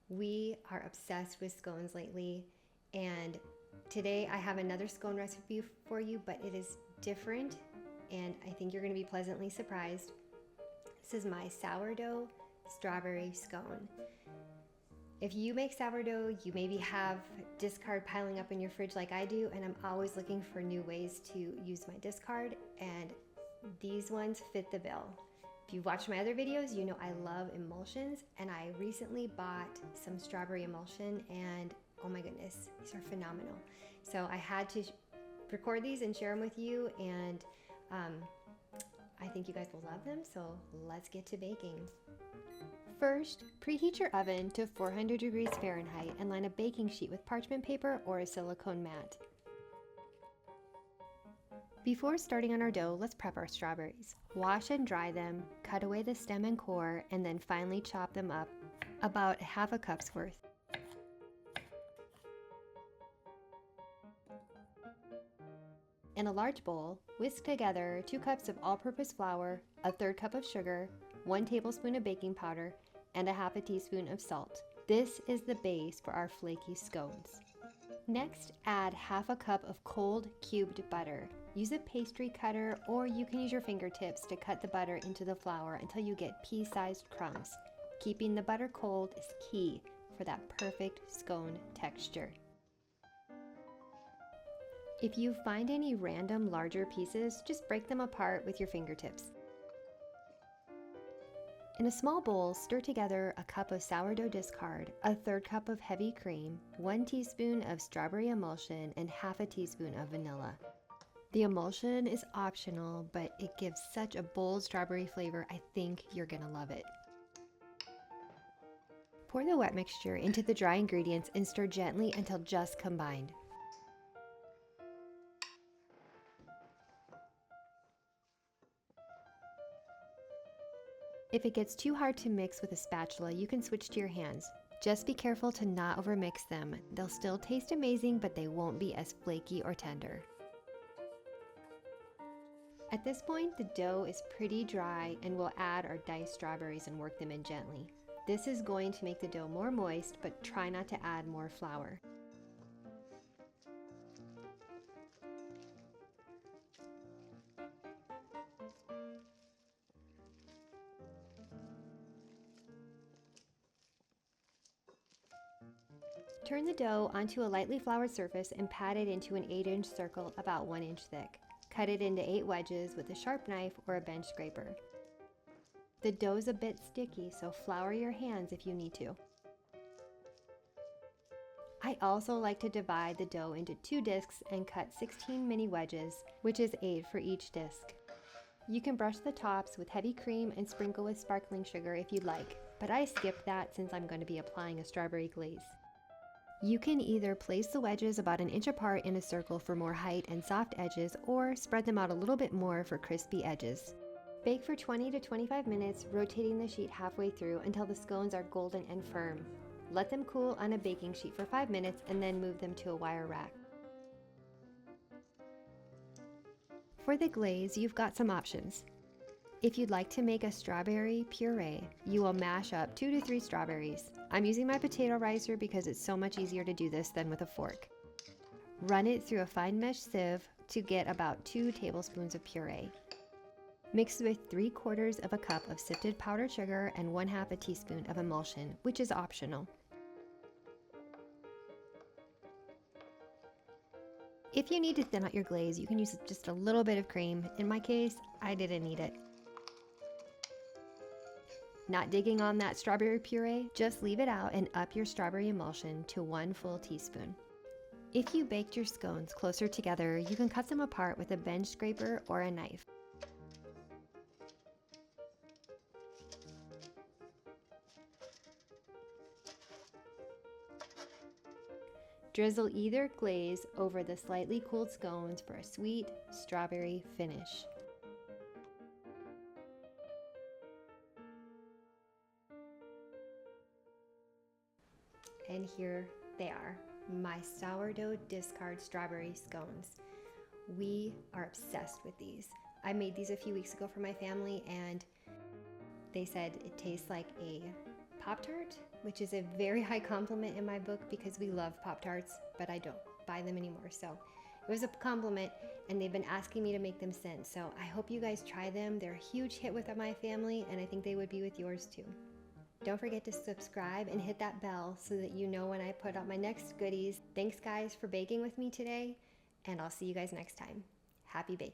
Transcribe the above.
We are obsessed with scones lately, and today I have another scone recipe for you, but it is different, and I think you're going to be pleasantly surprised. This is my sourdough strawberry scone. If you make sourdough, you maybe have discard piling up in your fridge like I do, and I'm always looking for new ways to use my discard, and these ones fit the bill. If you've watched my other videos, you know I love emulsions, and I recently bought some strawberry emulsion, and oh my goodness, these are phenomenal. So I had to record these and share them with you, and I think you guys will love them, so let's get to baking. First, preheat your oven to 400 degrees Fahrenheit and line a baking sheet with parchment paper or a silicone mat. Before starting on our dough, let's prep our strawberries. Wash and dry them, cut away the stem and core, and then finely chop them up, about half a cup's worth. In a large bowl, whisk together 2 cups of all-purpose flour, a 1/3 cup of sugar, 1 tablespoon of baking powder, and a half a teaspoon of salt. This is the base for our flaky scones. Next, add half a cup of cold cubed butter. Use a pastry cutter, or you can use your fingertips to cut the butter into the flour until you get pea-sized crumbs. Keeping the butter cold is key for that perfect scone texture. If you find any random larger pieces, just break them apart with your fingertips. In a small bowl, stir together a cup of sourdough discard, a 1/3 cup of heavy cream, 1 teaspoon of strawberry emulsion, and half a teaspoon of vanilla. The emulsion is optional, but it gives such a bold strawberry flavor, I think you're gonna love it. Pour the wet mixture into the dry ingredients and stir gently until just combined. If it gets too hard to mix with a spatula, you can switch to your hands. Just be careful to not overmix them. They'll still taste amazing, but they won't be as flaky or tender. At this point, the dough is pretty dry, and we'll add our diced strawberries and work them in gently. This is going to make the dough more moist, but try not to add more flour. Turn the dough onto a lightly floured surface and pat it into an 8-inch circle about 1 inch thick. Cut it into 8 wedges with a sharp knife or a bench scraper. The dough is a bit sticky, so flour your hands if you need to. I also like to divide the dough into 2 discs and cut 16 mini wedges, which is 8 for each disc. You can brush the tops with heavy cream and sprinkle with sparkling sugar if you'd like, but I skipped that since I'm going to be applying a strawberry glaze. You can either place the wedges about 1 inch apart in a circle for more height and soft edges, or spread them out a little bit more for crispy edges. Bake for 20 to 25 minutes, rotating the sheet halfway through until the scones are golden and firm. Let them cool on a baking sheet for 5 minutes and then move them to a wire rack. For the glaze, you've got some options. If you'd like to make a strawberry puree, you will mash up 2 to 3 strawberries. I'm using my potato ricer because it's so much easier to do this than with a fork. Run it through a fine mesh sieve to get about 2 tablespoons of puree. Mix with 3/4 of a cup of sifted powdered sugar and 1/2 a teaspoon of emulsion, which is optional. If you need to thin out your glaze, you can use just a little bit of cream. In my case, I didn't need it. Not digging on that strawberry puree? Just leave it out and up your strawberry emulsion to 1 full teaspoon. If you baked your scones closer together, you can cut them apart with a bench scraper or a knife. Drizzle either glaze over the slightly cooled scones for a sweet strawberry finish. And here they are, my sourdough discard strawberry scones. We are obsessed with these. I made these a few weeks ago for my family, and they said it tastes like a Pop-Tart, which is a very high compliment in my book because we love Pop-Tarts, but I don't buy them anymore. So it was a compliment, and they've been asking me to make them since. So I hope you guys try them. They're a huge hit with my family, and I think they would be with yours too. Don't forget to subscribe and hit that bell so that you know when I put out my next goodies. Thanks guys for baking with me today, and I'll see you guys next time. Happy baking.